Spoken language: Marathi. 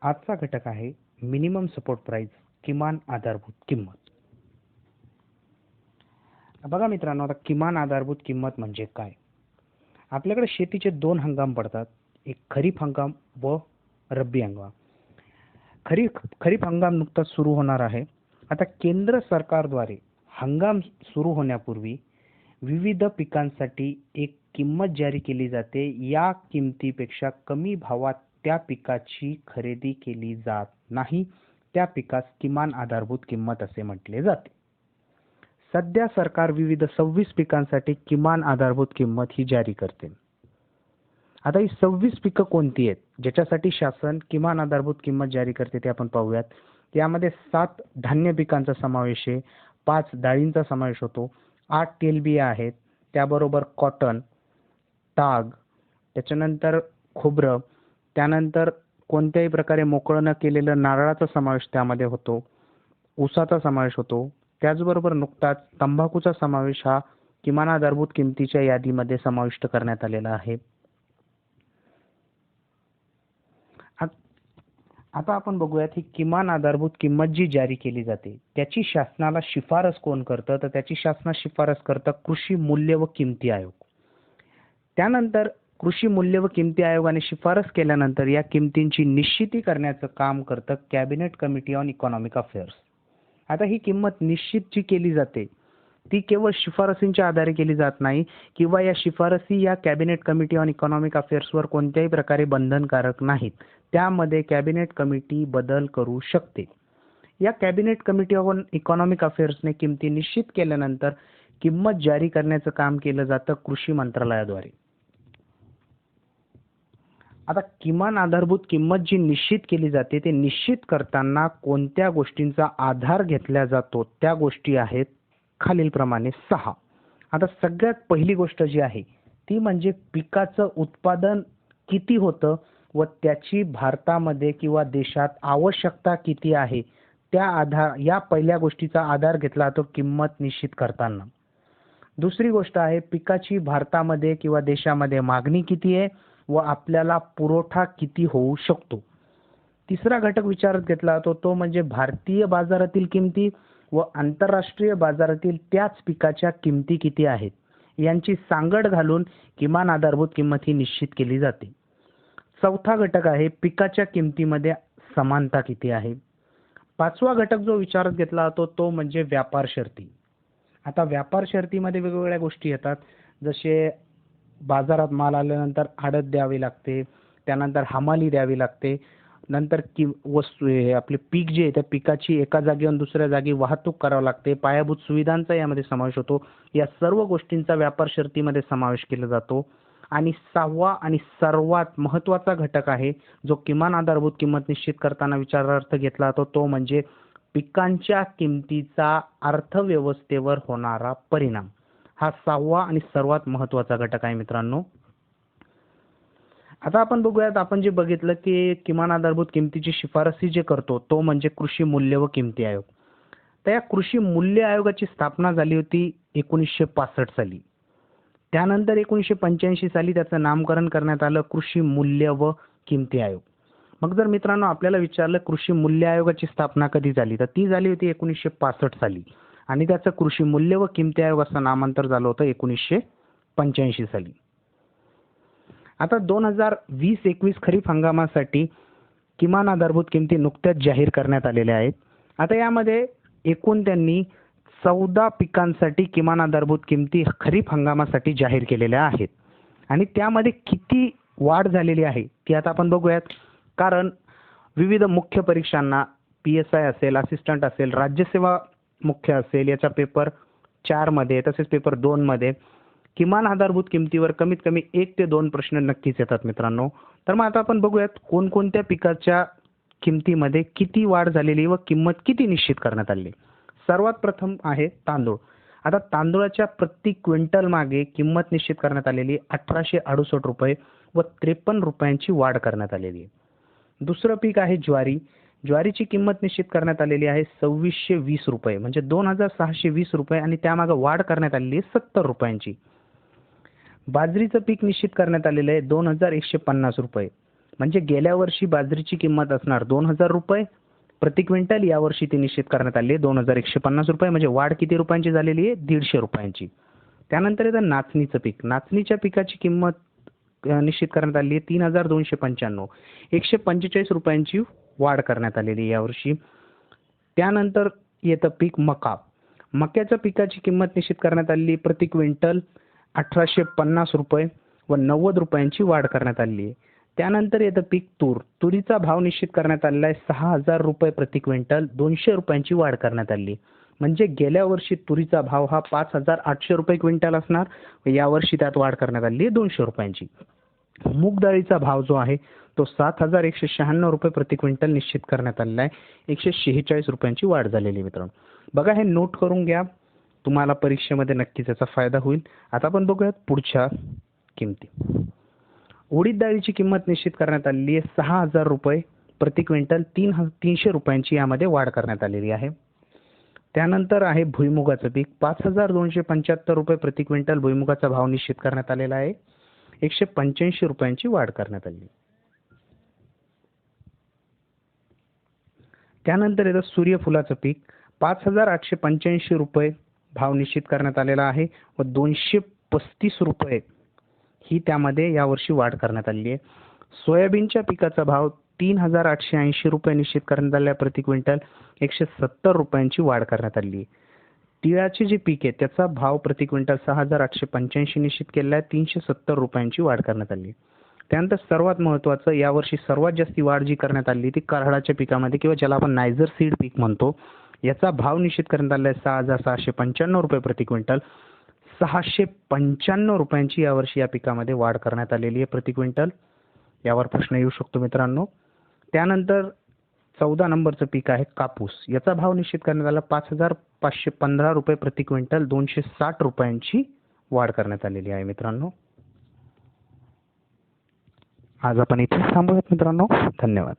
आजचा घटक आहे मिनिमम सपोर्ट प्राइस, किमान आधारभूत किंमत. बघा मित्रांनो, आता किमान आधारभूत किंमत म्हणजे काय? आपल्याकडे शेतीचे 2 हंगाम पडतात, एक खरीप हंगाम व रब्बी हंगाम. खरीप हंगाम नुकताच सुरू होणार आहे. आता केंद्र सरकारद्वारे हंगाम सुरू होण्यापूर्वी विविध पिकांसाठी एक किंमत जारी केली जाते. या किमतीपेक्षा कमी भावात त्या पिकाची खरेदी केली जात नाही. त्या पिकास किमान आधारभूत किंमत असे म्हटले जाते. सध्या सरकार विविध 26 पिकांसाठी किमान आधारभूत किंमत ही जारी करते. आता ही 26 पिकं कोणती आहेत ज्याच्यासाठी शासन किमान आधारभूत किंमत जारी करते ते आपण पाहूयात. यामध्ये 7 धान्य पिकांचा समावेश आहे, 5 डाळींचा समावेश होतो, 8 तेलबिया आहेत, त्याबरोबर कॉटन, ताग, त्याच्यानंतर खोबरं, त्यानंतर कोणत्याही प्रकारे मोकळं न केलेलं नारळाचा समावेश त्यामध्ये होतो, ऊसाचा समावेश होतो. त्याचबरोबर नुकताच तंबाखूचा समावेश हा किमान आधारभूत किमतीच्या यादीमध्ये समाविष्ट करण्यात आलेला आहे. आता आपण बघूयात ही किमान आधारभूत किंमत जी जारी केली जाते त्याची शासनाला शिफारस कोण करतं, तर त्याची शासनास शिफारस करतं कृषी मूल्य व किमती आयोग. त्यानंतर कृषी मूल्य व किमती आयोगाने शिफारस केल्यानंतर या किमतींची निश्चिती करण्याचं काम करतं cabinet committee on economic affairs. आता ही किंमत निश्चित जी केली जाते ती केवळ शिफारसींच्या आधारे केली जात नाही किंवा या शिफारसी या कॅबिनेट कमिटी ऑन इकॉनॉमिक अफेअर्सवर कोणत्याही प्रकारे बंधनकारक नाहीत. त्यामध्ये कॅबिनेट कमिटी बदल करू शकते. या कॅबिनेट कमिटी ऑन इकॉनॉमिक अफेअर्सने किमती निश्चित केल्यानंतर किंमत जारी करण्याचं काम केलं जातं कृषी मंत्रालयाद्वारे. आता किमान आधारभूत किंमत जी निश्चित केली जाते ते निश्चित करताना कोणत्या गोष्टींचा आधार घेतला जातो त्या गोष्टी आहेत खालीलप्रमाणे 6. आता सगळ्यात पहिली गोष्ट जी आहे ती म्हणजे पिकाचं उत्पादन किती होतं व त्याची भारतामध्ये किंवा देशात आवश्यकता किती आहे या पहिल्या गोष्टीचा आधार घेतला जातो किंमत निश्चित करताना. दुसरी गोष्ट आहे पिकाची भारतामध्ये किंवा देशामध्ये मागणी किती आहे व आपल्याला पुरवठा किती होऊ शकतो. तिसरा घटक विचारात घेतला जातो तो म्हणजे भारतीय बाजारातील किमती व आंतरराष्ट्रीय बाजारातील त्याच पिकाच्या किमती किती आहेत यांची सांगड घालून किमान आधारभूत किंमत ही निश्चित केली जाते. चौथा घटक आहे पिकाच्या किमतीमध्ये समानता किती आहे. पाचवा घटक जो विचारात घेतला जातो तो म्हणजे व्यापार शर्ती. आता व्यापार शर्तीमध्ये वेगवेगळ्या गोष्टी येतात, जसे बाजारात माल आल्यानंतर आडत द्यावी लागते, त्यानंतर हमाली द्यावी लागते, नंतर वस्तू आपले पीक जे आहे त्या पिकाची एका जागेवरून दुसऱ्या जागी वाहतूक करावी लागते, पायाभूत सुविधांचा यामध्ये समावेश होतो. या सर्व गोष्टींचा व्यापार शर्तीमध्ये समावेश केला जातो. आणि 6वा आणि सर्वात महत्त्वाचा घटक आहे जो किमान आधारभूत किंमत निश्चित करताना विचारार्थ घेतला जातो तो म्हणजे पिकांच्या किमतीचा अर्थव्यवस्थेवर होणारा परिणाम. हा 6वा आणि सर्वात महत्त्वाचा घटक आहे मित्रांनो. आता आपण बघूयात, आपण जे बघितलं की किमान आधारभूत किमतीची शिफारसी जे करतो तो म्हणजे कृषी मूल्य व किमती आयोग. तर या कृषी मूल्य आयोगाची स्थापना झाली होती 1965 साली. त्यानंतर 1985 साली त्याचं नामकरण करण्यात आलं कृषी मूल्य व किमती आयोग. मग जर मित्रांनो आपल्याला विचारलं कृषी मूल्य आयोगाची स्थापना कधी झाली तर ती झाली होती 1965 साली आणि त्याचं कृषी मूल्य व किमती आयोग असं नामांतर झालं होतं 1985 साली. आता 2020-21 खरीप हंगामासाठी किमान आधारभूत किमती नुकत्याच जाहीर करण्यात आलेल्या आहेत. आता यामध्ये एकूण त्यांनी 14 पिकांसाठी किमान आधारभूत किमती खरीप हंगामासाठी जाहीर केलेल्या आहेत आणि त्यामध्ये किती वाढ झालेली आहे ती आता आपण बघूयात. कारण विविध मुख्य परीक्षांना PSI असेल, असिस्टंट असेल, राज्यसेवा मुख्य असेल याचा पेपर 4 मध्ये तसेच पेपर 2 मध्ये किमान आधारभूत किमतीवर कमीत कमी 1 ते 2 प्रश्न नक्कीच येतात मित्रांनो. तर मग आता आपण बघूयात कोणकोणत्या पिकाच्या किमतीमध्ये किती वाढ झालेली व किंमत किती निश्चित करण्यात आली. सर्वात प्रथम आहे तांदूळ. आता तांदूळाच्या प्रति क्विंटल मागे किंमत निश्चित करण्यात आलेली 1868 रुपये व 53 रुपयांची वाढ करण्यात आलेली आहे. दुसरं पीक आहे ज्वारी. ज्वारीची किंमत निश्चित करण्यात आलेली आहे 2620 रुपये म्हणजे 2620 रुपये आणि त्यामागे वाढ करण्यात आलेली आहे 70 रुपयांची. बाजरीचं पीक निश्चित करण्यात आलेलं आहे 2150 रुपये म्हणजे गेल्या वर्षी बाजरीची किंमत असणार 2,000 रुपये प्रति क्विंटल, यावर्षी ती निश्चित करण्यात आली आहे 2,150 रुपये, म्हणजे वाढ किती रुपयांची झालेली आहे? 150 रुपयांची. त्यानंतर येतं नाचणीचं पीक. नाचणीच्या पिकाची किंमत निश्चित करण्यात आली आहे 3,295, 145 रुपयांची वाढ करण्यात आलेली आहे यावर्षी. त्यानंतर येतं पीक मका. मक्याच्या पिकाची किंमत निश्चित करण्यात आली प्रति क्विंटल 1,850 रुपये व 90 रुपयांची वाढ करण्यात आली आहे. त्यानंतर येतं पीक तूर. तुरीचा भाव निश्चित करण्यात आलेला आहे 6,000 रुपये प्रति क्विंटल, 200 रुपयांची वाढ करण्यात आली. म्हणजे गेल्या वर्षी तुरीचा भाव हा 5,800 रुपये क्विंटल असणार व यावर्षी त्यात वाढ करण्यात आली आहे 200 रुपयांची. मूग डाळीचा भाव जो आहे तो 7,196 रुपये प्रति क्विंटल निश्चित करण्यात आलेला आहे, 146 रुपयांची वाढ झालेली आहे मित्रांनो. बघा, हे नोट करून घ्या, तुम्हाला परीक्षेमध्ये नक्कीच याचा फायदा होईल. आता आपण बघूयात पुढच्या किमती. उडीद डाळीची किंमत निश्चित करण्यात आलेली आहे 6,000 रुपये प्रति क्विंटल, 300 रुपयांची यामध्ये वाढ करण्यात आलेली आहे. त्यानंतर आहे भुईमुगाचं पीक. 5,275 रुपये प्रति क्विंटल भुईमुगाचा भाव निश्चित करण्यात आलेला आहे, 185 रुपयांची वाढ करण्यात आली. त्यानंतर येतं सूर्यफुलाचं पीक. 5,885 रुपये भाव निश्चित करण्यात आलेला आहे व 235 रुपये ही त्यामध्ये यावर्षी वाढ करण्यात आलेली आहे. सोयाबीनच्या पिकाचा भाव 3,880 रुपये निश्चित करण्यात आले आहे प्रति क्विंटल, 170 रुपयांची वाढ करण्यात आली आहे. तिळाचे जे पीक आहे त्याचा भाव प्रति क्विंटल 6,885 निश्चित केलेला आहे, 370 रुपयांची वाढ करण्यात आली. त्यानंतर सर्वात महत्त्वाचं, यावर्षी सर्वात जास्ती वाढ जी करण्यात आली ती कारळाच्या पिकामध्ये किंवा ज्याला आपण नायझर सीड पीक म्हणतो, याचा भाव निश्चित करण्यात आला आहे 6,695 रुपये प्रति क्विंटल, 695 रुपयांची यावर्षी या पिकामध्ये वाढ करण्यात आलेली आहे प्रति क्विंटल. यावर प्रश्न येऊ शकतो मित्रांनो. त्यानंतर 14 नंबरचं पीक आहे कापूस. याचा भाव निश्चित करण्यात आला 5,515 रुपये प्रति क्विंटल, 260 रुपयांची वाढ करण्यात आलेली आहे मित्रांनो. आज आपण इथेच थांबूयात मित्रांनो. धन्यवाद.